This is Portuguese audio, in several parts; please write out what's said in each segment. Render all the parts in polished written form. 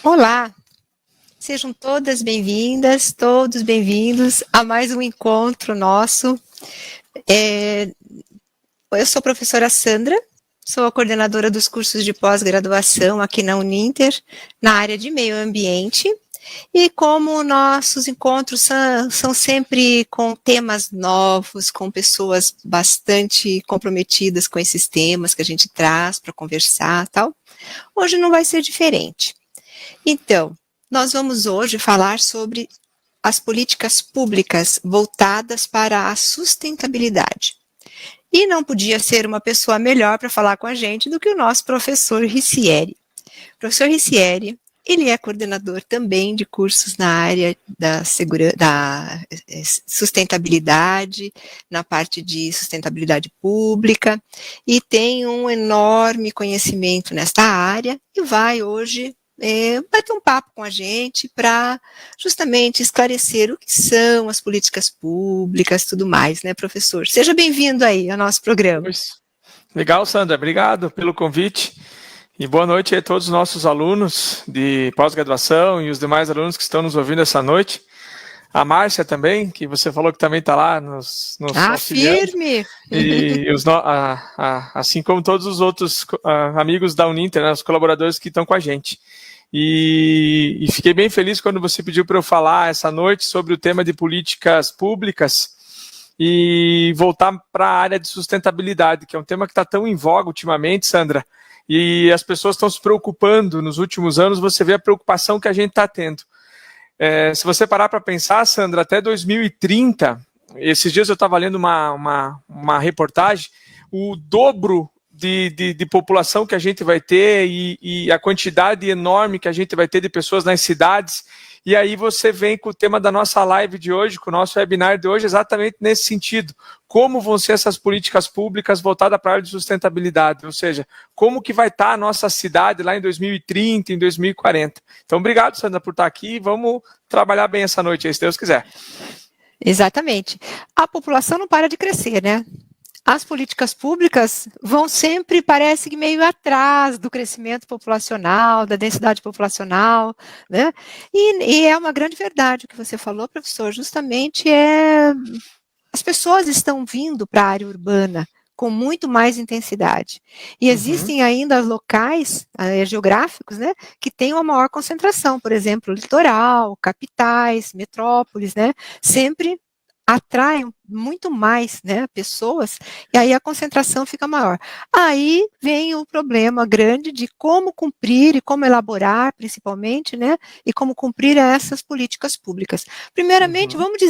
Olá, sejam todas bem-vindas, todos bem-vindos a mais um encontro nosso. Eu sou a professora Sandra, sou a coordenadora dos cursos de pós-graduação aqui na Uninter, na área de meio ambiente, e como nossos encontros são sempre com temas novos, com pessoas bastante comprometidas com esses temas que a gente traz para conversar, tal, hoje não vai ser diferente. Então, nós vamos hoje falar sobre as políticas públicas voltadas para a sustentabilidade. E não podia ser uma pessoa melhor para falar com a gente do que o nosso professor Ricieri. O professor Ricieri, ele é coordenador também de cursos na área da sustentabilidade, na parte de sustentabilidade pública, e tem um enorme conhecimento nesta área, e vai hoje bater um papo com a gente para justamente esclarecer o que são as políticas públicas, tudo mais, né, professor? Seja bem-vindo aí ao nosso programa. Legal, Sandra, obrigado pelo convite e boa noite a todos os nossos alunos de pós-graduação e os demais alunos que estão nos ouvindo essa noite. A Márcia também, que você falou que também está lá nos auxiliando. Firme! E assim como todos os outros amigos da Uninter, né, os colaboradores que estão com a gente. E fiquei bem feliz quando você pediu para eu falar essa noite sobre o tema de políticas públicas e voltar para a área de sustentabilidade, que é um tema que está tão em voga ultimamente, Sandra, e as pessoas estão se preocupando. Nos últimos anos, você vê a preocupação que a gente está tendo. Se você parar para pensar, Sandra, até 2030, esses dias eu estava lendo uma reportagem, o dobro de população que a gente vai ter e a quantidade enorme que a gente vai ter de pessoas nas cidades. E aí você vem com o tema da nossa live de hoje, com o nosso webinar de hoje, exatamente nesse sentido. Como vão ser essas políticas públicas voltadas para a área de sustentabilidade? Ou seja, como que vai estar a nossa cidade lá em 2030, em 2040? Então, obrigado, Sandra, por estar aqui. Vamos trabalhar bem essa noite aí, se Deus quiser. Exatamente. A população não para de crescer, né? As políticas públicas vão sempre, parece que meio atrás do crescimento populacional, da densidade populacional, né? E é uma grande verdade o que você falou, professor, justamente as pessoas estão vindo para a área urbana com muito mais intensidade. E existem ainda locais geográficos, né, que têm uma maior concentração, por exemplo, litoral, capitais, metrópoles, né, sempre atraem muito mais, né, pessoas, e aí a concentração fica maior. Aí vem o problema grande de como cumprir e como elaborar, principalmente, né, e como cumprir essas políticas públicas. Primeiramente, vamos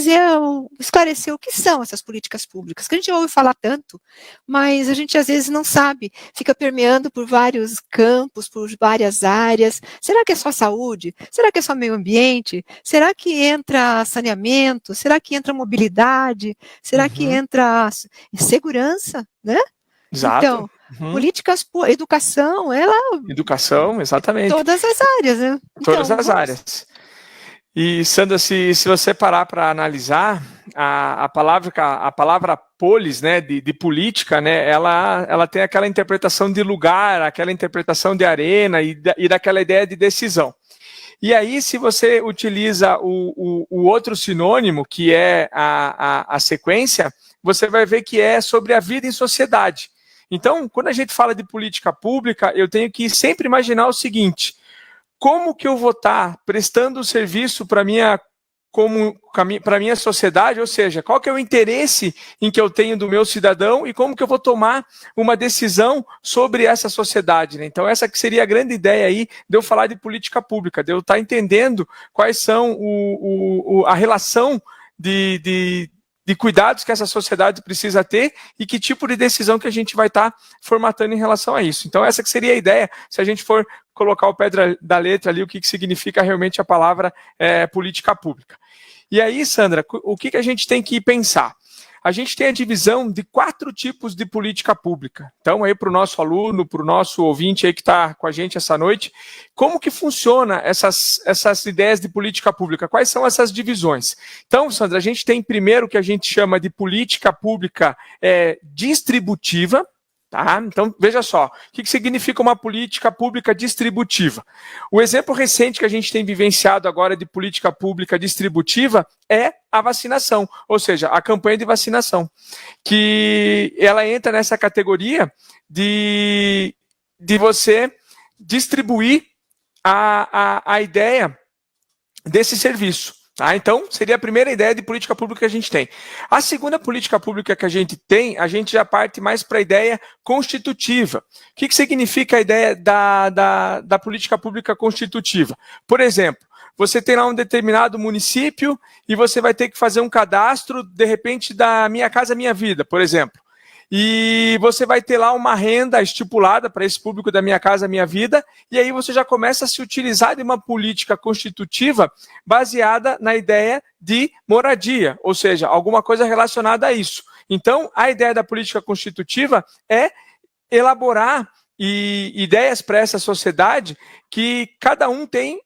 esclarecer o que são essas políticas públicas, que a gente ouve falar tanto, mas a gente às vezes não sabe, fica permeando por vários campos, por várias áreas. Será que é só saúde? Será que é só meio ambiente? Será que entra saneamento? Será que entra mobilidade? Será que entra segurança, né? Exato. Então, políticas, educação, Educação, exatamente. Todas as áreas, né? Todas as áreas. E, Sandra, se você parar para analisar, a palavra polis, né, de política, né, ela tem aquela interpretação de lugar, aquela interpretação de arena e daquela ideia de decisão. E aí, se você utiliza o outro sinônimo, que é a sequência, você vai ver que é sobre a vida em sociedade. Então, quando a gente fala de política pública, eu tenho que sempre imaginar o seguinte: como que eu vou estar prestando serviço para a minha sociedade, ou seja, qual que é o interesse em que eu tenho do meu cidadão e como que eu vou tomar uma decisão sobre essa sociedade, né? Então essa que seria a grande ideia aí de eu falar de política pública, de eu estar entendendo quais são a relação de cuidados que essa sociedade precisa ter e que tipo de decisão que a gente vai estar formatando em relação a isso. Então essa que seria a ideia, se a gente for colocar o pé da letra ali, o que significa realmente a palavra política pública. E aí, Sandra, o que a gente tem que pensar? A gente tem a divisão de 4 tipos de política pública. Então, aí para o nosso aluno, para o nosso ouvinte aí que está com a gente essa noite, como que funciona essas ideias de política pública? Quais são essas divisões? Então, Sandra, a gente tem primeiro o que a gente chama de política pública distributiva. Tá? Então, veja só, o que significa uma política pública distributiva? O exemplo recente que a gente tem vivenciado agora de política pública distributiva é a vacinação, ou seja, a campanha de vacinação, que ela entra nessa categoria de você distribuir a ideia desse serviço. Tá? Então, seria a primeira ideia de política pública que a gente tem. A segunda política pública que a gente tem, a gente já parte mais para a ideia constitutiva. O que significa a ideia da política pública constitutiva? Por exemplo, você tem lá um determinado município e você vai ter que fazer um cadastro, de repente, da Minha Casa Minha Vida, por exemplo. E você vai ter lá uma renda estipulada para esse público da Minha Casa Minha Vida, e aí você já começa a se utilizar de uma política constitutiva baseada na ideia de moradia, ou seja, alguma coisa relacionada a isso. Então, a ideia da política constitutiva é elaborar ideias para essa sociedade que cada um tem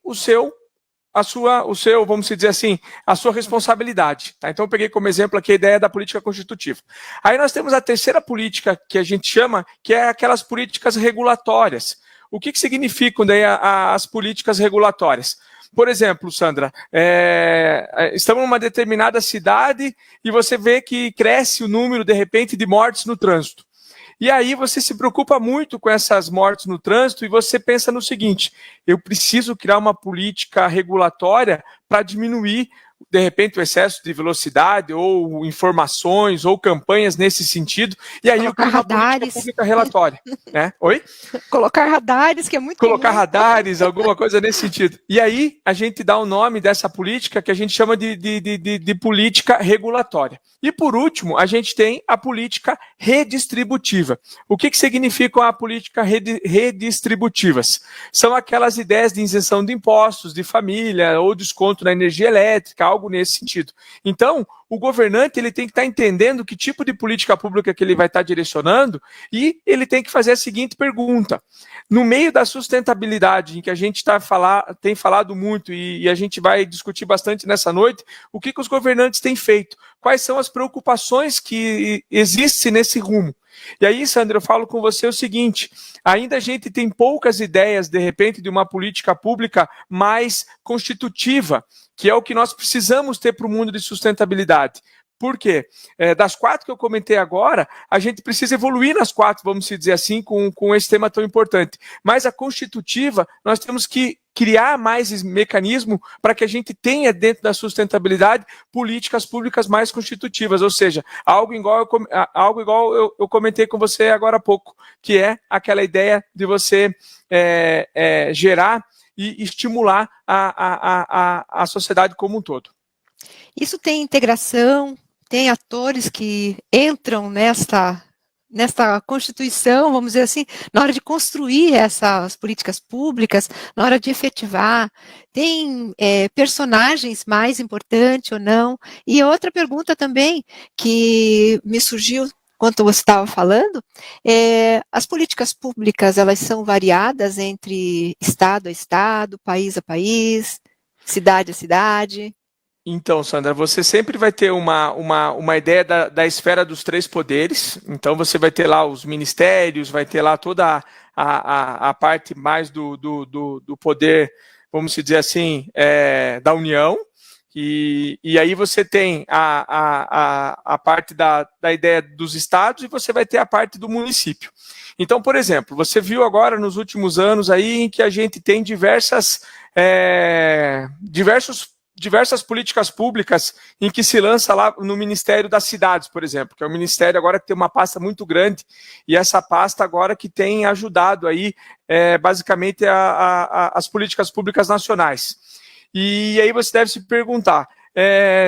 vamos dizer assim, a sua responsabilidade. Tá? Então, eu peguei como exemplo aqui a ideia da política constitutiva. Aí nós temos a terceira política que a gente chama, que é aquelas políticas regulatórias. O que significam daí as políticas regulatórias? Por exemplo, Sandra, estamos numa determinada cidade e você vê que cresce o número, de repente, de mortes no trânsito. E aí você se preocupa muito com essas mortes no trânsito e você pensa no seguinte: eu preciso criar uma política regulatória para diminuir, de repente, o excesso de velocidade ou informações ou campanhas nesse sentido. E aí colocar radares. Política relatória. Né? Oi? Colocar radares, que é muito Colocar radares, alguma coisa nesse sentido. E aí a gente dá o nome dessa política que a gente chama de política regulatória. E por último, a gente tem a política redistributiva. O que significa a política redistributivas? São aquelas ideias de isenção de impostos, de família, ou desconto na energia elétrica, algo nesse sentido. Então, o governante ele tem que estar entendendo que tipo de política pública que ele vai estar direcionando e ele tem que fazer a seguinte pergunta. No meio da sustentabilidade, em que a gente tem falado muito e a gente vai discutir bastante nessa noite, o que os governantes têm feito? Quais são as preocupações que existem nesse rumo? E aí, Sandra, eu falo com você o seguinte: ainda a gente tem poucas ideias, de repente, de uma política pública mais constitutiva, que é o que nós precisamos ter para o mundo de sustentabilidade. Por quê? Das 4 que eu comentei agora, a gente precisa evoluir nas 4, vamos dizer assim, com esse tema tão importante. Mas a constitutiva, nós temos que criar mais mecanismo para que a gente tenha, dentro da sustentabilidade, políticas públicas mais constitutivas, ou seja, algo igual eu comentei com você agora há pouco, que é aquela ideia de você gerar e estimular a sociedade como um todo. Isso tem integração, tem atores que entram nesta Constituição, vamos dizer assim, na hora de construir essas políticas públicas, na hora de efetivar, tem personagens mais importantes ou não? E outra pergunta também que me surgiu enquanto você estava falando, as políticas públicas, elas são variadas entre estado a estado, país a país, cidade a cidade? Então, Sandra, você sempre vai ter uma ideia da esfera dos 3 poderes. Então, você vai ter lá os ministérios, vai ter lá toda a parte mais do poder, vamos dizer assim, da União. E aí você tem a parte da ideia dos estados e você vai ter a parte do município. Então, por exemplo, você viu agora nos últimos anos aí em que a gente tem diversas políticas públicas em que se lança lá no Ministério das Cidades, por exemplo, que é um ministério agora que tem uma pasta muito grande, e essa pasta agora que tem ajudado aí, basicamente, as políticas públicas nacionais. E aí você deve se perguntar,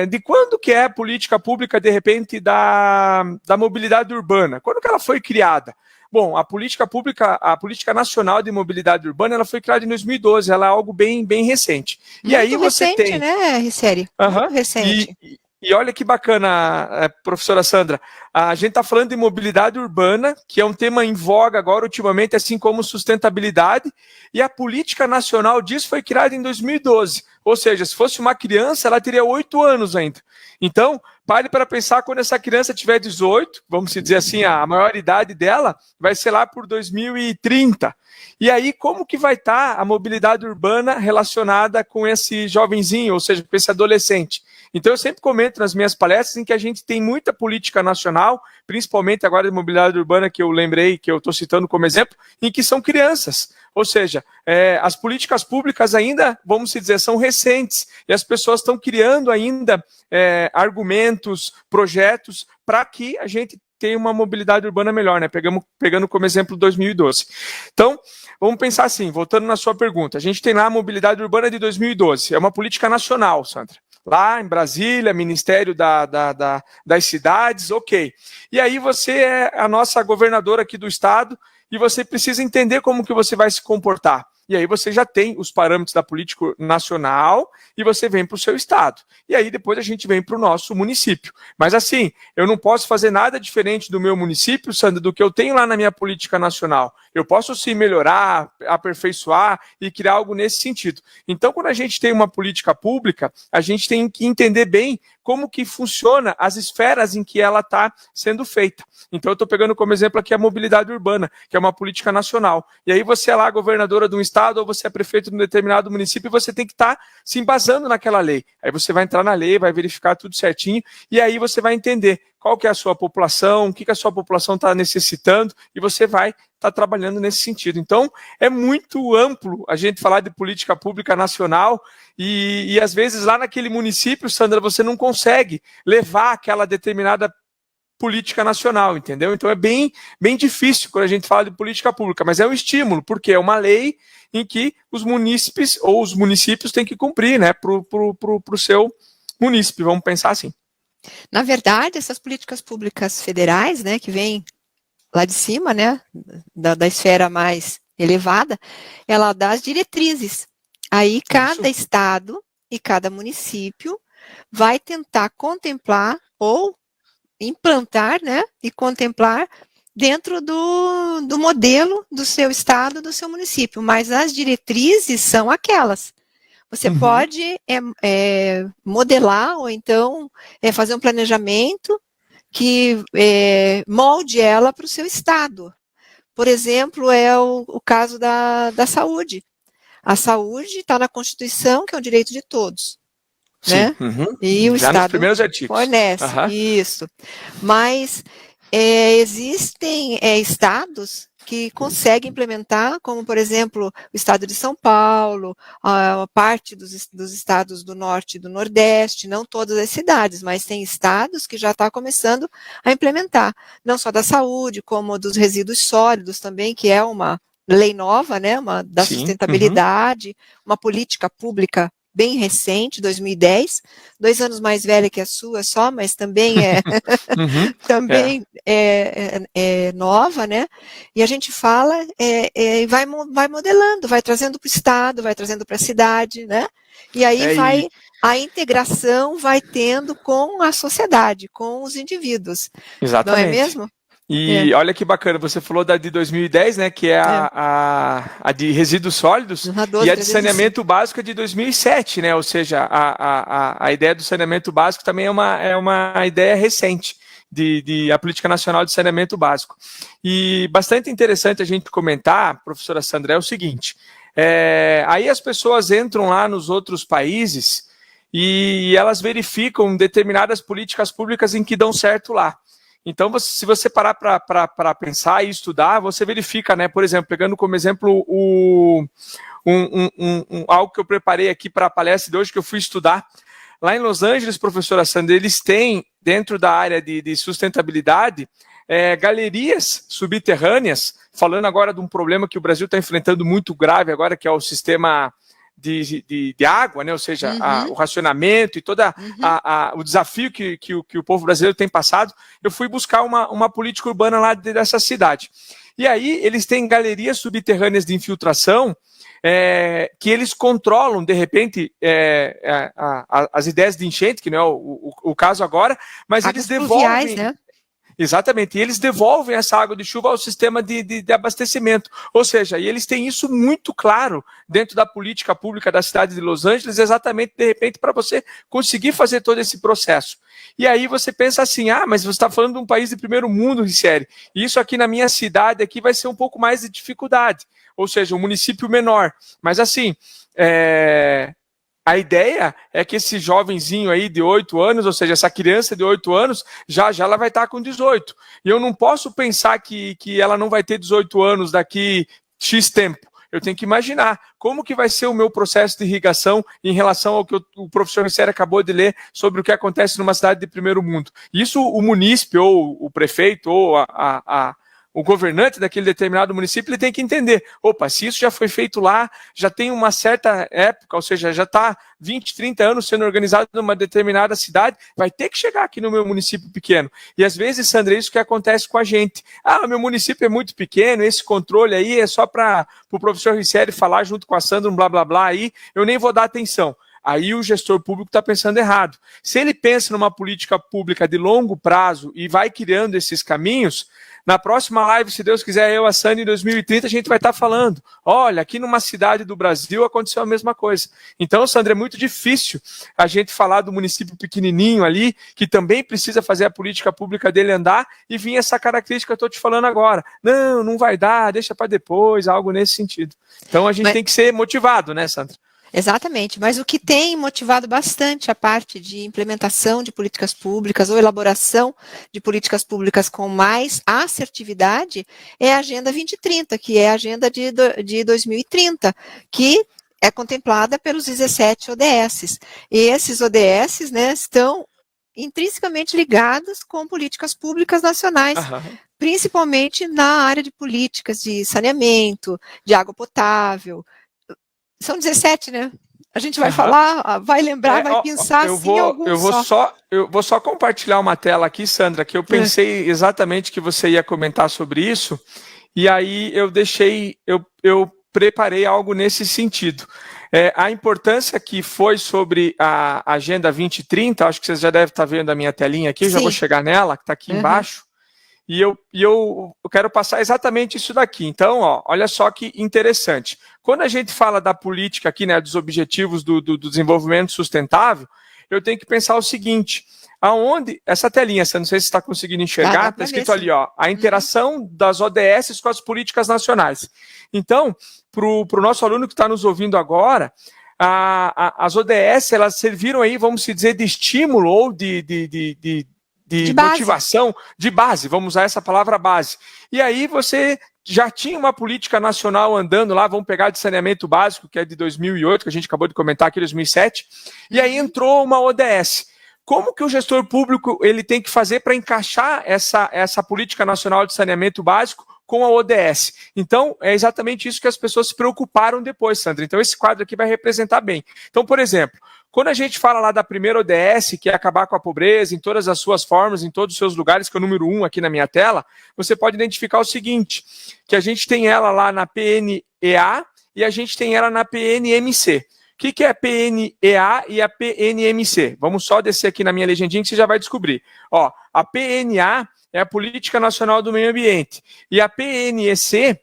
de quando que é a política pública, de repente, da mobilidade urbana? Quando que ela foi criada? Bom, a política nacional de mobilidade urbana, ela foi criada em 2012, ela é algo bem recente. E Muito aí você recente, tem, né, Ricieri? Muito recente. E olha que bacana, professora Sandra, a gente está falando de mobilidade urbana, que é um tema em voga agora ultimamente, assim como sustentabilidade, e a política nacional disso foi criada em 2012, ou seja, se fosse uma criança, ela teria 8 anos ainda. Então, pare para pensar quando essa criança tiver 18, vamos dizer assim, a maior idade dela vai ser lá por 2030. E aí, como que vai estar a mobilidade urbana relacionada com esse jovenzinho, ou seja, com esse adolescente? Então, eu sempre comento nas minhas palestras em que a gente tem muita política nacional, principalmente agora de mobilidade urbana, que eu lembrei, que eu estou citando como exemplo, em que são crianças. Ou seja, as políticas públicas ainda, vamos dizer, são recentes, e as pessoas estão criando ainda argumentos, projetos, para que a gente tenha uma mobilidade urbana melhor, né? Pegando como exemplo 2012. Então, vamos pensar assim, voltando na sua pergunta, a gente tem lá a mobilidade urbana de 2012, é uma política nacional, Sandra. Lá em Brasília, Ministério das Cidades, ok. E aí você é a nossa governadora aqui do estado e você precisa entender como que você vai se comportar. E aí você já tem os parâmetros da política nacional e você vem para o seu estado. E aí depois a gente vem para o nosso município. Mas assim, eu não posso fazer nada diferente do meu município, Sandra, do que eu tenho lá na minha política nacional. Eu posso sim melhorar, aperfeiçoar e criar algo nesse sentido. Então, quando a gente tem uma política pública, a gente tem que entender bem como que funciona as esferas em que ela está sendo feita. Então, eu estou pegando como exemplo aqui a mobilidade urbana, que é uma política nacional. E aí você é lá governadora de um estado ou você é prefeito de um determinado município e você tem que estar se embasando naquela lei. Aí você vai entrar na lei, vai verificar tudo certinho e aí você vai entender qual que é a sua população, o que a sua população está necessitando e você vai estar trabalhando nesse sentido. Então, é muito amplo a gente falar de política pública nacional e às vezes lá naquele município, Sandra, você não consegue levar aquela determinada política nacional, entendeu? Então é bem difícil quando a gente fala de política pública, mas é um estímulo, porque é uma lei em que os munícipes ou os municípios têm que cumprir, né, para o seu munícipe, vamos pensar assim. Na verdade, essas políticas públicas federais, né, que vêm lá de cima, né, da esfera mais elevada, ela dá as diretrizes. Aí cada estado e cada município vai tentar contemplar ou implantar, né, e contemplar dentro do modelo do seu estado, do seu município, mas as diretrizes são aquelas. Você pode modelar ou então fazer um planejamento que molde ela para o seu estado. Por exemplo, é o caso da saúde. A saúde está na Constituição, que é um direito de todos. Sim. Né? E o já Estado nos primeiros artigos. Fornece, isso. Mas existem estados que conseguem implementar, como, por exemplo, o estado de São Paulo, a parte dos estados do Norte e do Nordeste, não todas as cidades, mas tem estados que já estão começando a implementar, não só da saúde, como dos resíduos sólidos também, que é uma lei nova, né, da sustentabilidade, uma política pública bem recente, 2010, 2 anos mais velha que a sua só, mas também é nova, né? E a gente fala e vai modelando, vai trazendo para o estado, vai trazendo para a cidade, né? E aí a integração vai tendo com a sociedade, com os indivíduos. Exatamente. Não é mesmo? E olha que bacana, você falou da de 2010, né, que é a de resíduos sólidos, e a de saneamento básico é de 2007, né, ou seja, a ideia do saneamento básico também é uma ideia recente de a Política Nacional de Saneamento Básico. E bastante interessante a gente comentar, professora Sandra, é o seguinte, aí as pessoas entram lá nos outros países e elas verificam determinadas políticas públicas em que dão certo lá. Então, se você parar para pensar e estudar, você verifica, né? Por exemplo, pegando como exemplo algo que eu preparei aqui para a palestra de hoje, que eu fui estudar. Lá em Los Angeles, professora Sandra, eles têm, dentro da área de sustentabilidade, galerias subterrâneas, falando agora de um problema que o Brasil está enfrentando muito grave agora, que é o sistema de água, né? Ou seja, o racionamento e todo o desafio que o povo brasileiro tem passado. Eu fui buscar uma política urbana lá dessa cidade. E aí eles têm galerias subterrâneas de infiltração que eles controlam, de repente, as ideias de enchente, que não é o caso agora, mas Águas eles devolvem... pluviais, né? Exatamente, e eles devolvem essa água de chuva ao sistema de abastecimento. Ou seja, e eles têm isso muito claro dentro da política pública da cidade de Los Angeles, exatamente, de repente, para você conseguir fazer todo esse processo. E aí você pensa assim, mas você está falando de um país de primeiro mundo, Ricieri, e isso aqui na minha cidade aqui vai ser um pouco mais de dificuldade, ou seja, um município menor. Mas assim, a ideia é que esse jovenzinho aí de 8 anos, ou seja, essa criança de 8 anos, já ela vai estar com 18. E eu não posso pensar que ela não vai ter 18 anos daqui X tempo. Eu tenho que imaginar como que vai ser o meu processo de irrigação em relação ao que o professor Ricieri acabou de ler sobre o que acontece numa cidade de primeiro mundo. Isso o munícipe, ou o prefeito, ou o governante daquele determinado município, ele tem que entender, se isso já foi feito lá, já tem uma certa época, ou seja, já está 20, 30 anos sendo organizado numa determinada cidade, vai ter que chegar aqui no meu município pequeno. E às vezes, Sandra, é isso que acontece com a gente. Meu município é muito pequeno, esse controle aí é só para o professor Ricieri falar junto com a Sandra, um blá blá blá aí, eu nem vou dar atenção. Aí o gestor público está pensando errado. Se ele pensa numa política pública de longo prazo e vai criando esses caminhos, na próxima live, se Deus quiser, eu, a Sandra, em 2030, a gente vai estar falando, olha, aqui numa cidade do Brasil aconteceu a mesma coisa. Então, Sandra, é muito difícil a gente falar do município pequenininho ali, que também precisa fazer a política pública dele andar, e vir essa característica que eu estou te falando agora. Não vai dar, deixa para depois, algo nesse sentido. Então, a gente tem que ser motivado, né, Sandra? Exatamente, mas o que tem motivado bastante a parte de implementação de políticas públicas ou elaboração de políticas públicas com mais assertividade é a Agenda 2030, que é a agenda de 2030, que é contemplada pelos 17 ODS. E esses ODS, né, estão intrinsecamente ligados com políticas públicas nacionais, principalmente na área de políticas de saneamento, de água potável. São 17, né? A gente vai falar, vai lembrar, vai pensar assim em alguns eu vou só compartilhar uma tela aqui, Sandra, que eu pensei exatamente que você ia comentar sobre isso, e aí eu preparei algo nesse sentido. A importância que foi sobre a Agenda 2030, acho que vocês já devem estar vendo a minha telinha aqui, eu já vou chegar nela, que está aqui embaixo. E eu quero passar exatamente isso daqui. Então, olha só que interessante. Quando a gente fala da política aqui, né, dos objetivos do desenvolvimento sustentável, eu tenho que pensar o seguinte, essa telinha, não sei se você está conseguindo enxergar, está escrito ali, a interação das ODS com as políticas nacionais. Então, para o nosso aluno que está nos ouvindo agora, as ODS, elas serviram aí, vamos dizer, de estímulo ou de motivação, de base, vamos usar essa palavra base. E aí você já tinha uma política nacional andando lá, vamos pegar de saneamento básico, que é de 2008, que a gente acabou de comentar aqui, 2007, e aí entrou uma ODS. Como que o gestor público ele tem que fazer para encaixar essa política nacional de saneamento básico com a ODS? Então, é exatamente isso que as pessoas se preocuparam depois, Sandra. Então, esse quadro aqui vai representar bem. Então, por exemplo, quando a gente fala lá da primeira ODS, que é acabar com a pobreza em todas as suas formas, em todos os seus lugares, que é o número 1 aqui na minha tela, você pode identificar o seguinte, que a gente tem ela lá na PNEA e a gente tem ela na PNMC. O que é a PNEA e a PNMC? Vamos só descer aqui na minha legendinha que você já vai descobrir. A PNA é a Política Nacional do Meio Ambiente e a PNEC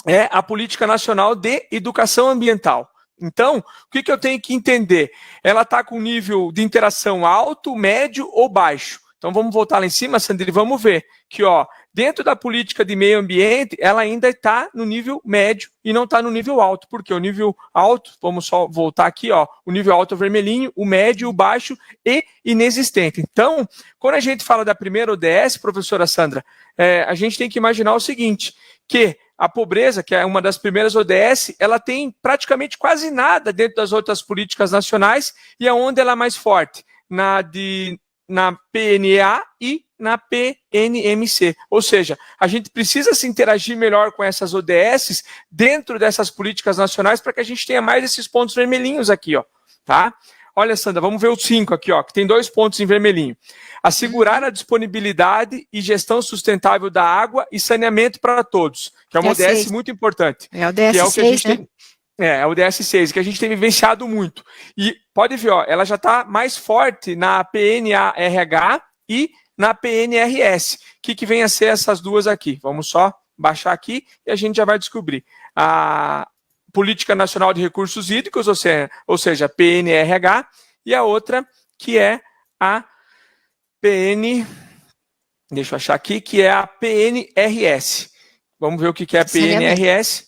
é a Política Nacional de Educação Ambiental. Então, o que eu tenho que entender? Ela está com nível de interação alto, médio ou baixo. Então, vamos voltar lá em cima, Sandra, e vamos ver que, dentro da política de meio ambiente, ela ainda está no nível médio e não está no nível alto. Porque o nível alto, vamos só voltar aqui, o nível alto é o vermelhinho, o médio, o baixo e inexistente. Então, quando a gente fala da primeira ODS, professora Sandra, a gente tem que imaginar o seguinte, que a pobreza, que é uma das primeiras ODS, ela tem praticamente quase nada dentro das outras políticas nacionais e aonde ela é mais forte? Na PNA e na PNMC. Ou seja, a gente precisa se interagir melhor com essas ODS dentro dessas políticas nacionais para que a gente tenha mais esses pontos vermelhinhos aqui, tá? Olha, Sandra, vamos ver o 5 aqui, ó, que tem 2 pontos em vermelhinho. Assegurar a disponibilidade e gestão sustentável da água e saneamento para todos, que é uma ODS muito importante. É o ODS 6, que é o que a gente tem. É o ODS 6, que a gente tem vivenciado muito. E pode ver, ó, ela já está mais forte na PNARH e na PNRS. O que vem a ser essas duas aqui? Vamos só baixar aqui e a gente já vai descobrir. A Política Nacional de Recursos Hídricos, ou seja, PNRH, e a outra que é a deixa eu achar aqui, que é a PNRS. Vamos ver o que é a PNRS.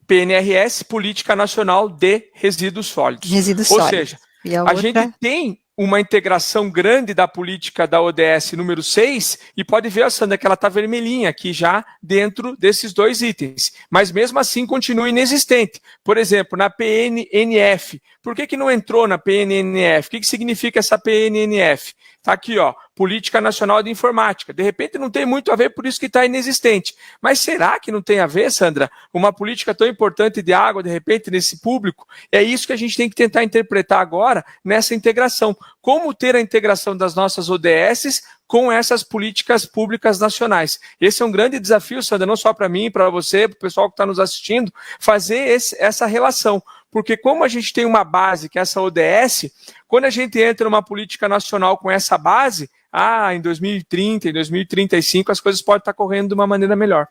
PNRS, Política Nacional de Resíduos Sólidos. Ou seja, a gente tem uma integração grande da política da ODS número 6, e pode ver, Sandra, que ela está vermelhinha aqui já dentro desses 2 itens, mas mesmo assim continua inexistente. Por exemplo, na PNNF, por que não entrou na PNNF? O que significa essa PNNF? Está aqui, ó, Política Nacional de Informática. De repente não tem muito a ver, por isso que está inexistente. Mas será que não tem a ver, Sandra? Uma política tão importante de água, de repente, nesse público? É isso que a gente tem que tentar interpretar agora nessa integração. Como ter a integração das nossas ODSs com essas políticas públicas nacionais. Esse é um grande desafio, Sandra, não só para mim, para você, para o pessoal que está nos assistindo, fazer essa relação. Porque como a gente tem uma base, que é essa ODS, quando a gente entra numa política nacional com essa base, em 2030, em 2035, as coisas podem estar correndo de uma maneira melhor.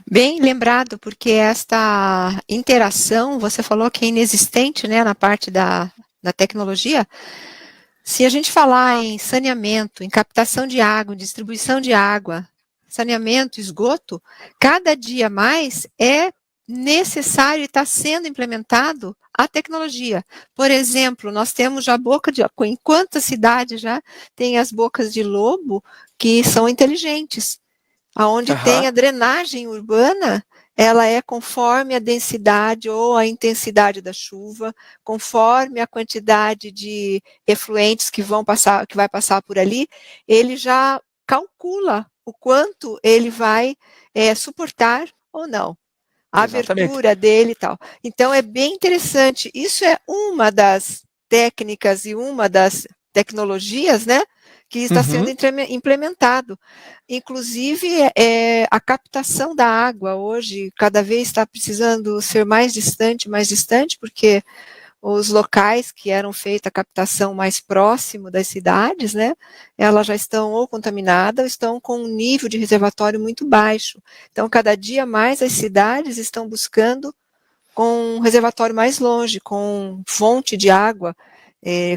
Bem lembrado, porque esta interação, você falou que é inexistente, né, na parte da tecnologia. Se a gente falar em saneamento, em captação de água, em distribuição de água, saneamento, esgoto, cada dia mais é necessário e está sendo implementado a tecnologia. Por exemplo, nós temos já em quantas cidades já tem as bocas de lobo que são inteligentes, aonde tem a drenagem urbana, ela é conforme a densidade ou a intensidade da chuva, conforme a quantidade de efluentes que vai passar por ali, ele já calcula o quanto ele vai suportar ou não. A abertura dele e tal. Então, é bem interessante. Isso é uma das técnicas e uma das tecnologias, né, que está sendo implementado. Inclusive, a captação da água hoje, cada vez está precisando ser mais distante, porque os locais que eram feita a captação mais próximo das cidades, né, elas já estão ou contaminadas, ou estão com um nível de reservatório muito baixo. Então, cada dia mais as cidades estão buscando com um reservatório mais longe, com fonte de água,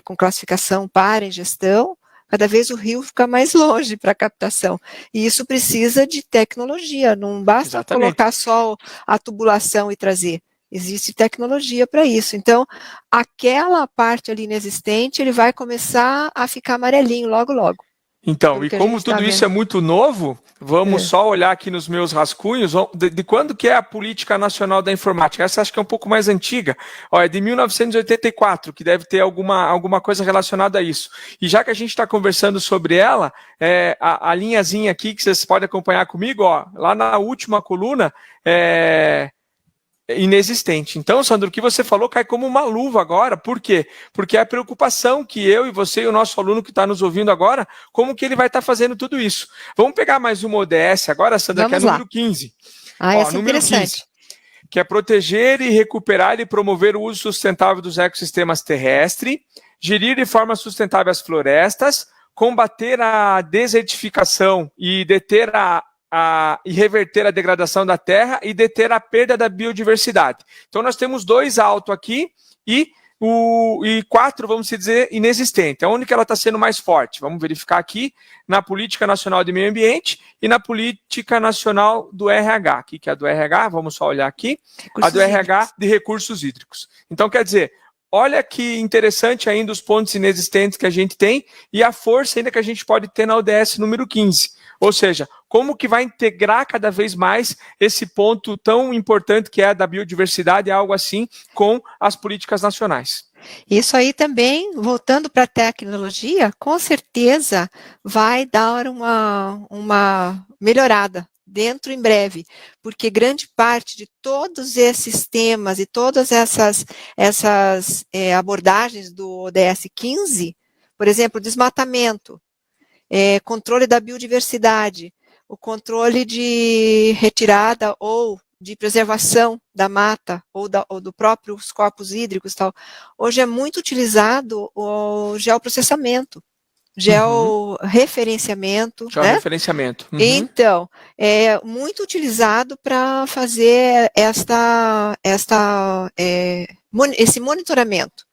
com classificação para ingestão, cada vez o rio fica mais longe para a captação. E isso precisa de tecnologia, não basta colocar só a tubulação e trazer. Existe tecnologia para isso. Então, aquela parte ali inexistente, ele vai começar a ficar amarelinho logo, logo. Então, e como tudo isso é muito novo, vamos só olhar aqui nos meus rascunhos, de quando que é a Política Nacional da Informática? Essa acho que é um pouco mais antiga, é de 1984, que deve ter alguma coisa relacionada a isso. E já que a gente está conversando sobre ela, a linhazinha aqui, que vocês podem acompanhar comigo, lá na última coluna, inexistente. Então, Sandro, o que você falou cai como uma luva agora. Por quê? Porque é a preocupação que eu e você e o nosso aluno que está nos ouvindo agora, como que ele vai estar fazendo tudo isso. Vamos pegar mais uma ODS agora, Sandra, que é número 15. Essa é interessante. 15, que é proteger e recuperar e promover o uso sustentável dos ecossistemas terrestres, gerir de forma sustentável as florestas, combater a desertificação e deter e reverter a degradação da terra e deter a perda da biodiversidade. Então, nós temos 2 alto aqui e 4, vamos dizer, inexistente. Aonde que ela está sendo mais forte? Vamos verificar aqui na Política Nacional de Meio Ambiente e na Política Nacional do RH. O que é a do RH? Vamos só olhar aqui. A do RH de Recursos Hídricos. Então, quer dizer, olha que interessante ainda os pontos inexistentes que a gente tem e a força ainda que a gente pode ter na ODS número 15. Ou seja, como que vai integrar cada vez mais esse ponto tão importante que é a da biodiversidade, algo assim, com as políticas nacionais. Isso aí também, voltando para a tecnologia, com certeza vai dar uma melhorada dentro em breve, porque grande parte de todos esses temas e todas essas abordagens do ODS 15, por exemplo, desmatamento, controle da biodiversidade, o controle de retirada ou de preservação da mata ou do próprios corpos hídricos, tal. Hoje é muito utilizado o geoprocessamento, georreferenciamento. Georreferenciamento. Né? Então, é muito utilizado para fazer esse monitoramento.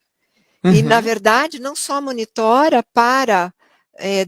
E, na verdade, não só monitora para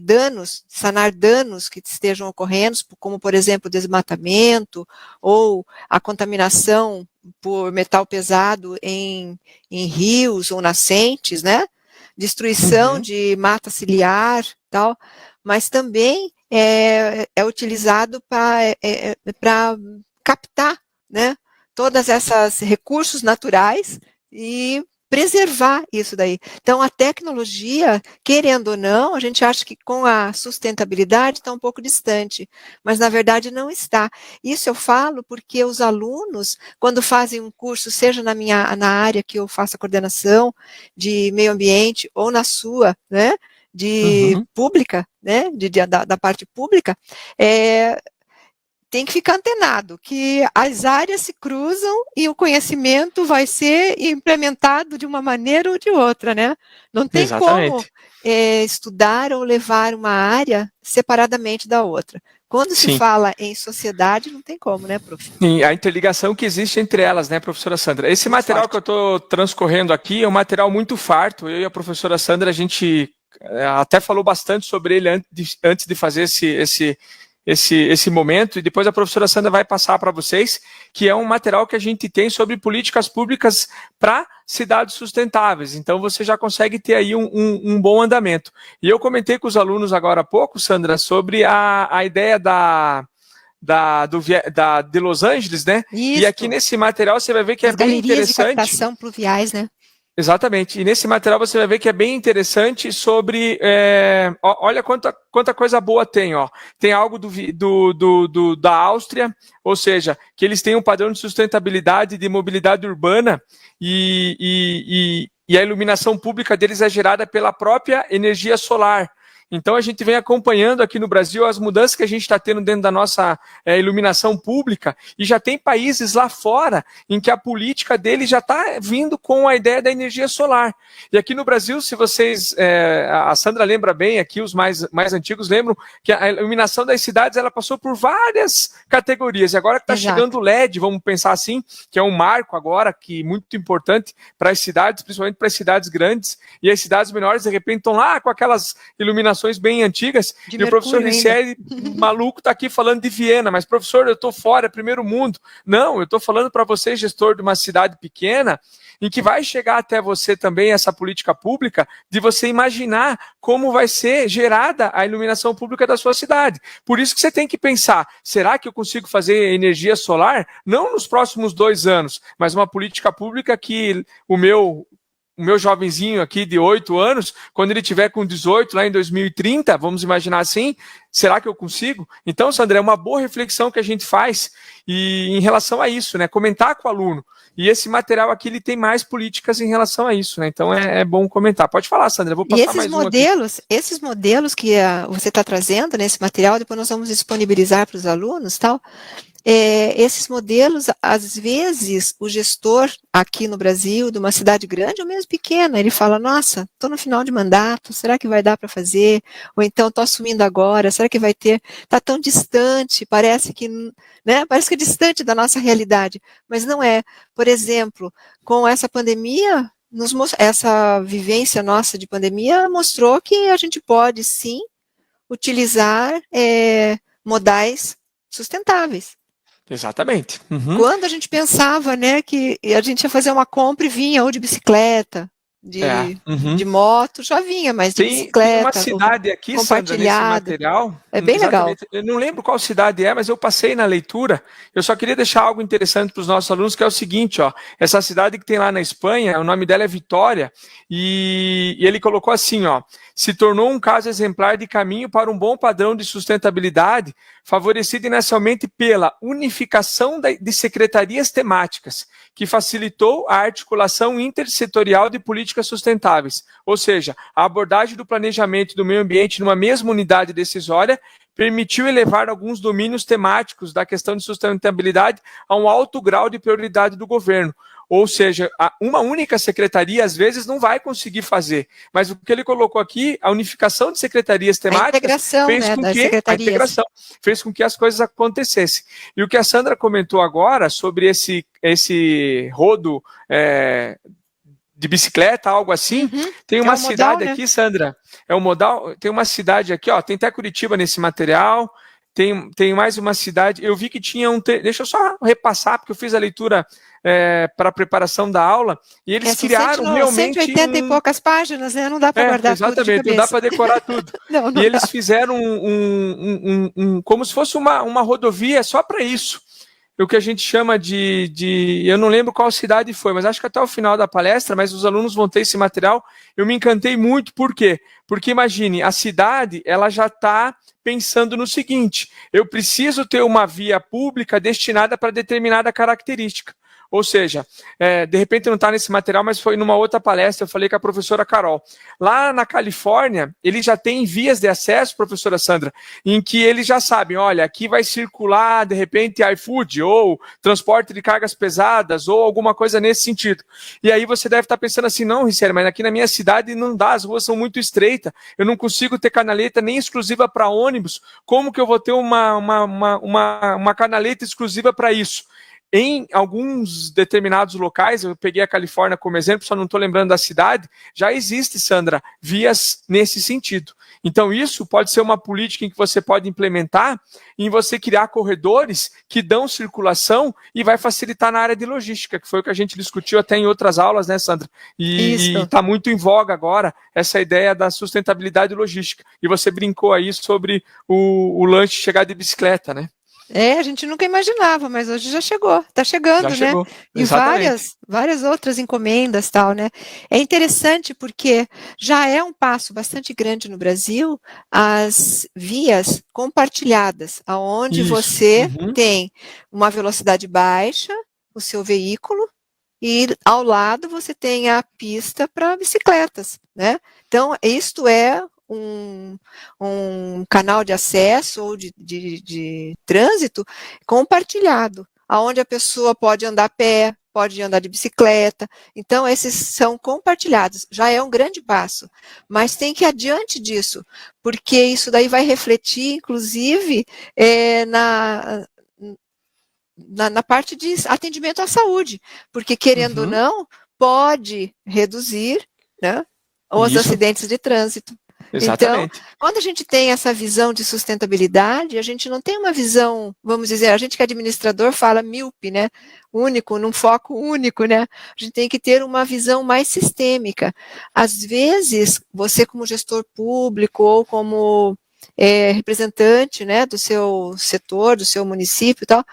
danos, sanar danos que estejam ocorrendo, como, por exemplo, desmatamento ou a contaminação por metal pesado em rios ou nascentes, né? Destruição de mata ciliar, tal, mas também é utilizado para captar, né, todas essas recursos naturais e preservar isso daí. Então, a tecnologia, querendo ou não, a gente acha que com a sustentabilidade está um pouco distante, mas na verdade não está. Isso eu falo porque os alunos, quando fazem um curso, seja na área que eu faço a coordenação de meio ambiente ou na sua, né, de pública, né, da parte pública, tem que ficar antenado, que as áreas se cruzam e o conhecimento vai ser implementado de uma maneira ou de outra, né? Não tem como estudar ou levar uma área separadamente da outra. Quando se fala em sociedade, não tem como, né, prof? Sim, a interligação que existe entre elas, né, professora Sandra? Esse material que eu estou transcorrendo aqui é um material muito farto. Eu e a professora Sandra, a gente até falou bastante sobre ele antes de fazer esse momento, e depois a professora Sandra vai passar para vocês, que é um material que a gente tem sobre políticas públicas para cidades sustentáveis. Então, você já consegue ter aí um bom andamento. E eu comentei com os alunos agora há pouco, Sandra, sobre a ideia de Los Angeles, né? Isso. E aqui nesse material você vai ver que as bem interessante. Galerias de captação pluviais, né? Exatamente, e nesse material você vai ver que é bem interessante sobre, olha quanta coisa boa tem, ó. Tem algo da Áustria, ou seja, que eles têm um padrão de sustentabilidade de mobilidade urbana e a iluminação pública deles é gerada pela própria energia solar. Então, a gente vem acompanhando aqui no Brasil as mudanças que a gente está tendo dentro da nossa iluminação pública, e já tem países lá fora em que a política deles já está vindo com a ideia da energia solar. E aqui no Brasil, se vocês, a Sandra lembra bem, aqui os mais antigos lembram que a iluminação das cidades ela passou por várias categorias, e agora que está chegando o LED, vamos pensar assim, que é um marco agora, que muito importante para as cidades, principalmente para as cidades grandes, e as cidades menores, de repente, estão lá com aquelas iluminações bem antigas, e o professor Ricieri, maluco, está aqui falando de Viena, mas professor, eu estou fora, é primeiro mundo. Não, eu estou falando para você, gestor de uma cidade pequena, em que vai chegar até você também essa política pública, de você imaginar como vai ser gerada a iluminação pública da sua cidade. Por isso que você tem que pensar, será que eu consigo fazer energia solar? Não nos próximos 2 anos, mas uma política pública que o meu jovenzinho aqui de 8 anos, quando ele tiver com 18, lá em 2030, vamos imaginar assim, será que eu consigo? Então, Sandra, é uma boa reflexão que a gente faz e em relação a isso, né? Comentar com o aluno. E esse material aqui, ele tem mais políticas em relação a isso, né? Então, é bom comentar. Pode falar, Sandra, eu vou passar mais esses modelos que você está trazendo nesse material, depois nós vamos disponibilizar para os alunos, tal. Esses modelos, às vezes, o gestor aqui no Brasil, de uma cidade grande ou mesmo pequena, ele fala, nossa, estou no final de mandato, será que vai dar para fazer? Ou então, estou assumindo agora, será que vai ter? Está tão distante, parece que, né, parece que é distante da nossa realidade, mas não é. Por exemplo, com essa pandemia, essa vivência nossa de pandemia mostrou que a gente pode, sim, utilizar modais sustentáveis. Exatamente. Quando a gente pensava, né, que a gente ia fazer uma compra e vinha ou de bicicleta, de moto, já vinha, mas de bicicleta. Tem uma cidade aqui, Sandra, nesse material. É bem legal. Eu não lembro qual cidade é, mas eu passei na leitura. Eu só queria deixar algo interessante para os nossos alunos, que é o seguinte, ó. Essa cidade que tem lá na Espanha, o nome dela é Vitória, e ele colocou assim, ó. Se tornou um caso exemplar de caminho para um bom padrão de sustentabilidade, favorecido inicialmente pela unificação de secretarias temáticas, que facilitou a articulação intersetorial de políticas sustentáveis. Ou seja, a abordagem do planejamento do meio ambiente numa mesma unidade decisória permitiu elevar alguns domínios temáticos da questão de sustentabilidade a um alto grau de prioridade do governo. Ou seja, uma única secretaria, às vezes, não vai conseguir fazer. Mas o que ele colocou aqui, a unificação de secretarias temáticas fez com que as coisas acontecessem. E o que a Sandra comentou agora sobre esse rodo de bicicleta, algo assim, tem uma cidade modal, aqui, né? Sandra, é um modal, tem uma cidade aqui, ó, tem até Curitiba nesse material, tem mais uma cidade, eu vi que tinha deixa eu só repassar, porque eu fiz a leitura para a preparação da aula, e eles criaram realmente 180 e poucas páginas, né? Não dá para guardar tudo de cabeça. Exatamente, não dá para decorar tudo. Não e eles dá. fizeram como se fosse uma rodovia só para isso. O que a gente chama eu não lembro qual cidade foi, mas acho que até o final da palestra, mas os alunos vão ter esse material, eu me encantei muito, por quê? Porque imagine, a cidade, ela já está pensando no seguinte, eu preciso ter uma via pública destinada para determinada característica. Ou seja, de repente não está nesse material, mas foi numa outra palestra, eu falei com a professora Carol. Lá na Califórnia, eles já têm vias de acesso, professora Sandra, em que eles já sabem, olha, aqui vai circular, de repente, iFood, ou transporte de cargas pesadas, ou alguma coisa nesse sentido. E aí você deve estar pensando assim, não, Ricieli, mas aqui na minha cidade não dá, as ruas são muito estreitas, eu não consigo ter canaleta nem exclusiva para ônibus, como que eu vou ter uma canaleta exclusiva para isso? Em alguns determinados locais, eu peguei a Califórnia como exemplo, só não estou lembrando da cidade, já existe, Sandra, vias nesse sentido. Então isso pode ser uma política em que você pode implementar, em você criar corredores que dão circulação e vai facilitar na área de logística, que foi o que a gente discutiu até em outras aulas, né, Sandra? E está muito em voga agora essa ideia da sustentabilidade logística. E você brincou aí sobre o lanche chegar de bicicleta, né? A gente nunca imaginava, mas hoje já chegou, está chegando, né? Chegou. E várias outras encomendas, tal, né? É interessante porque já é um passo bastante grande no Brasil as vias compartilhadas, aonde você tem uma velocidade baixa, o seu veículo, e ao lado você tem a pista para bicicletas, né? Então, isto é um canal de acesso ou de trânsito compartilhado, onde a pessoa pode andar a pé, pode andar de bicicleta. Então, esses são compartilhados. Já é um grande passo, mas tem que ir adiante disso, porque isso daí vai refletir, inclusive, na parte de atendimento à saúde, porque, querendo ou não, pode reduzir, né, os acidentes de trânsito. Exatamente. Então, quando a gente tem essa visão de sustentabilidade, a gente não tem uma visão, vamos dizer, a gente que é administrador fala míope, né? Único, num foco único, né? A gente tem que ter uma visão mais sistêmica. Às vezes, você como gestor público ou como representante, né, do seu setor, do seu município e tal,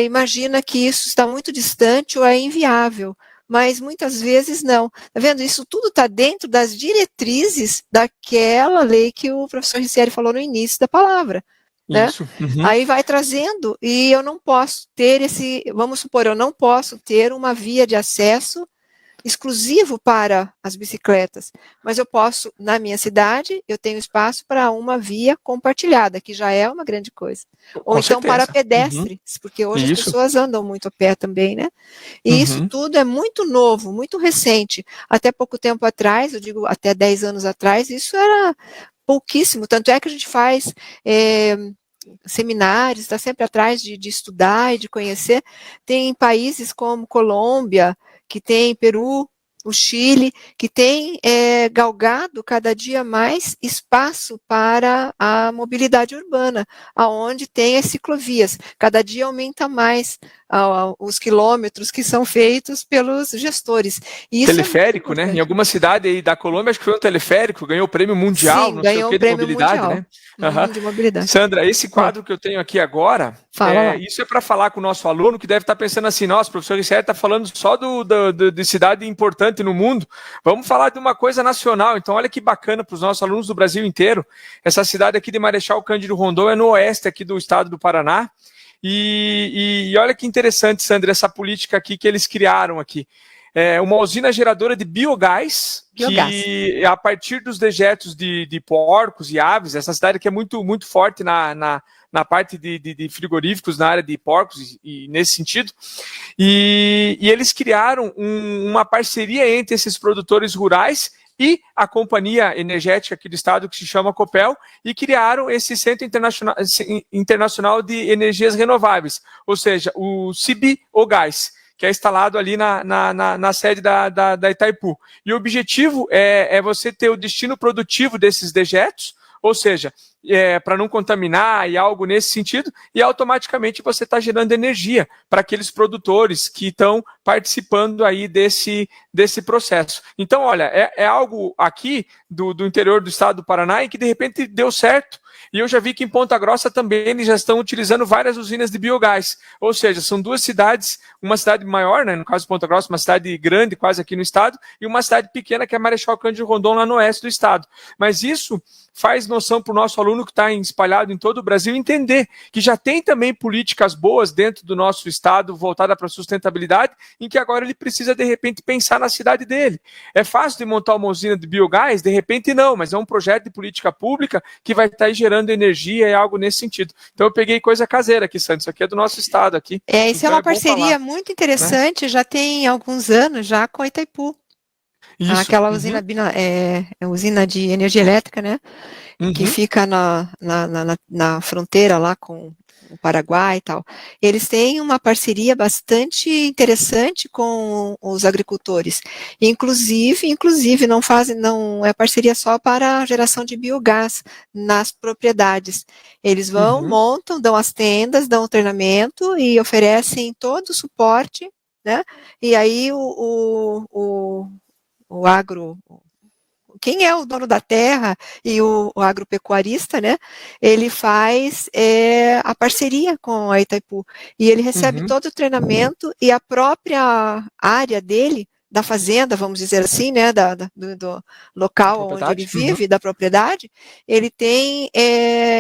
imagina que isso está muito distante ou é inviável. Mas muitas vezes não. Tá vendo? Isso tudo está dentro das diretrizes daquela lei que o professor Ricieli falou no início da palavra. Né? Isso. Aí vai trazendo, e eu não posso ter vamos supor, eu não posso ter uma via de acesso exclusivo para as bicicletas, mas eu posso, na minha cidade, eu tenho espaço para uma via compartilhada, que já é uma grande coisa. Ou então para pedestres, porque hoje as pessoas andam muito a pé também, né? E isso tudo é muito novo, muito recente. Até pouco tempo atrás, eu digo até 10 anos atrás, isso era pouquíssimo, tanto é que a gente faz seminários, está sempre atrás de estudar e de conhecer. Tem países como Colômbia, que tem Peru, o Chile, que tem galgado cada dia mais espaço para a mobilidade urbana, aonde tem as ciclovias. Cada dia aumenta mais os quilômetros que são feitos pelos gestores. Isso teleférico, né? Em alguma cidade aí da Colômbia, acho que foi um teleférico, ganhou o prêmio mundial, sim, não sei o que, de mobilidade, mundial, né? De mobilidade. Sandra, esse quadro que eu tenho aqui agora, isso é para falar com o nosso aluno que deve estar pensando assim, nossa, o professor Richard está falando só de cidade importante no mundo, vamos falar de uma coisa nacional. Então olha que bacana para os nossos alunos do Brasil inteiro. Essa cidade aqui de Marechal Cândido Rondon é no oeste aqui do estado do Paraná. E olha que interessante, Sandra, essa política aqui que eles criaram aqui. É uma usina geradora de biogás, que a partir dos dejetos de porcos e aves, essa cidade aqui é muito, muito forte na parte de frigoríficos, na área de porcos, e nesse sentido, e eles criaram uma parceria entre esses produtores rurais e a companhia energética aqui do estado, que se chama Copel, e criaram esse Centro Internacional de Energias Renováveis, ou seja, o CIBogás, que é instalado ali na sede da Itaipu. E o objetivo é você ter o destino produtivo desses dejetos, ou seja, para não contaminar e algo nesse sentido, e automaticamente você está gerando energia para aqueles produtores que estão participando aí desse processo. Então, olha, é algo aqui do interior do estado do Paraná e que de repente deu certo. E eu já vi que em Ponta Grossa também eles já estão utilizando várias usinas de biogás. Ou seja, são duas cidades, uma cidade maior, né, no caso de Ponta Grossa, uma cidade grande quase aqui no estado, e uma cidade pequena que é Marechal Cândido Rondon, lá no oeste do estado. Mas isso faz noção para o nosso aluno que está espalhado em todo o Brasil entender que já tem também políticas boas dentro do nosso estado voltada para a sustentabilidade, em que agora ele precisa, de repente, pensar na cidade dele. É fácil de montar uma usina de biogás? De repente não, mas é um projeto de política pública que vai estar gerando energia e algo nesse sentido. Então eu peguei coisa caseira aqui, Santos, isso aqui é do nosso estado aqui. Isso então é uma parceria muito interessante, né? Já tem alguns anos já com a Itaipu. Isso. Aquela usina, usina de energia elétrica, né? Que fica na fronteira lá com o Paraguai e tal. Eles têm uma parceria bastante interessante com os agricultores. Inclusive não é parceria só para a geração de biogás nas propriedades. Eles vão, montam, dão as tendas, dão o treinamento e oferecem todo o suporte, né? E aí quem é o dono da terra e o agropecuarista, né, ele faz a parceria com a Itaipu, e ele recebe todo o treinamento e a própria área dele, da fazenda, vamos dizer assim, né, do local onde ele vive, da propriedade, ele tem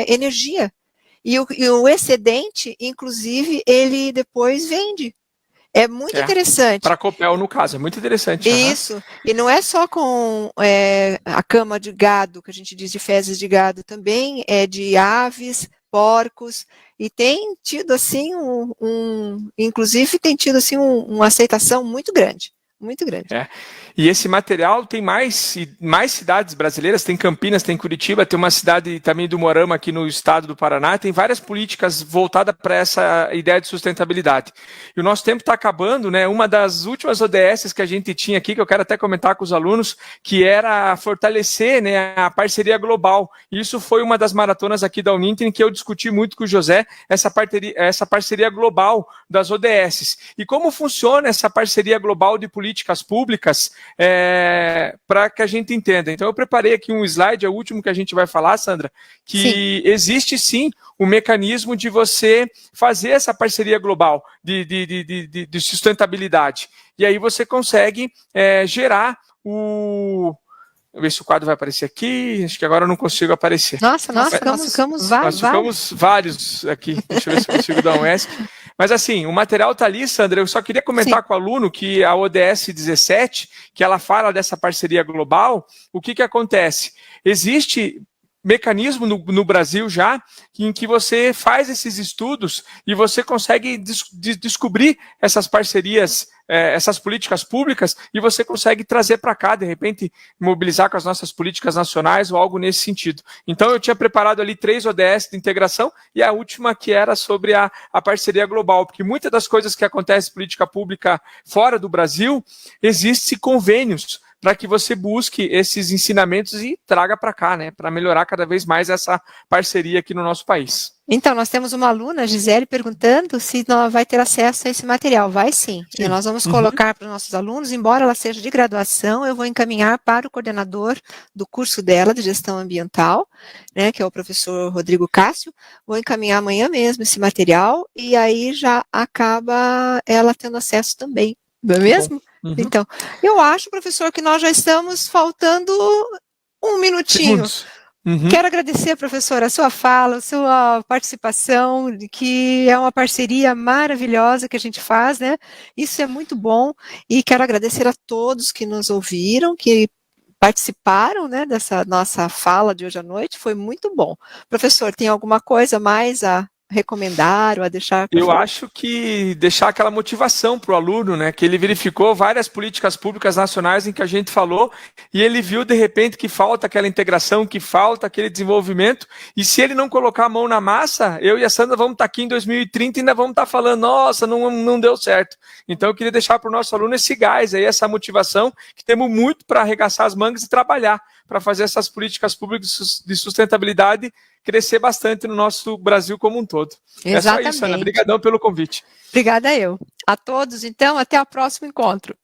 energia, e o excedente, inclusive, ele depois vende. É muito interessante. Para a Copel, no caso, é muito interessante. Isso, e não é só com a cama de gado, que a gente diz de fezes de gado, também é de aves, porcos, e tem tido assim inclusive tem tido assim uma aceitação muito grande. Muito grande. E esse material tem mais cidades brasileiras, tem Campinas, tem Curitiba, tem uma cidade também do Moarama aqui no estado do Paraná, tem várias políticas voltadas para essa ideia de sustentabilidade. E o nosso tempo está acabando, né? Uma das últimas ODSs que a gente tinha aqui, que eu quero até comentar com os alunos, que era fortalecer, né, a parceria global. E isso foi uma das maratonas aqui da Uninter, em que eu discuti muito com o José essa parceria global das ODSs. E como funciona essa parceria global de políticas públicas, para que a gente entenda. Então eu preparei aqui um slide, é o último que a gente vai falar, Sandra, que existe sim o mecanismo de você fazer essa parceria global de sustentabilidade. E aí você consegue gerar Vou ver se o quadro vai aparecer aqui. Acho que agora eu não consigo aparecer. Nós ficamos vários aqui. Deixa eu ver se eu consigo dar um ESC. Mas assim, o material está ali, Sandra. Eu só queria comentar com o aluno que a ODS 17, que ela fala dessa parceria global, o que acontece? Existe mecanismo no Brasil já, em que você faz esses estudos e você consegue descobrir essas parcerias, essas políticas públicas, e você consegue trazer para cá, de repente, mobilizar com as nossas políticas nacionais ou algo nesse sentido. Então, eu tinha preparado ali 3 ODS de integração, e a última que era sobre a parceria global, porque muitas das coisas que acontecem em política pública fora do Brasil, existem convênios para que você busque esses ensinamentos e traga para cá, né, para melhorar cada vez mais essa parceria aqui no nosso país. Então, nós temos uma aluna, Gisele, perguntando se ela vai ter acesso a esse material. Vai sim, vai sim. E Sim. nós vamos colocar para os nossos alunos, embora ela seja de graduação, eu vou encaminhar para o coordenador do curso dela de gestão ambiental, né, que é o professor Rodrigo Cássio, vou encaminhar amanhã mesmo esse material, e aí já acaba ela tendo acesso também, não é mesmo? Então, eu acho, professor, que nós já estamos faltando um minutinho. Segundos. Quero agradecer, professora, a sua fala, a sua participação, que é uma parceria maravilhosa que a gente faz, né? Isso é muito bom, e quero agradecer a todos que nos ouviram, que participaram, né, dessa nossa fala de hoje à noite, foi muito bom. Professor, tem alguma coisa mais a recomendar ou a deixar? Eu acho que deixar aquela motivação para o aluno, né, que ele verificou várias políticas públicas nacionais em que a gente falou e ele viu de repente que falta aquela integração, que falta aquele desenvolvimento, e se ele não colocar a mão na massa, eu e a Sandra vamos estar aqui em 2030 e ainda vamos estar falando, nossa, não deu certo. Então eu queria deixar para o nosso aluno esse gás aí, essa motivação, que temos muito para arregaçar as mangas e trabalhar para fazer essas políticas públicas de sustentabilidade crescer bastante no nosso Brasil como um todo. Exatamente. É só isso, Ana. Obrigadão pelo convite. Obrigada eu. A todos, então, até o próximo encontro.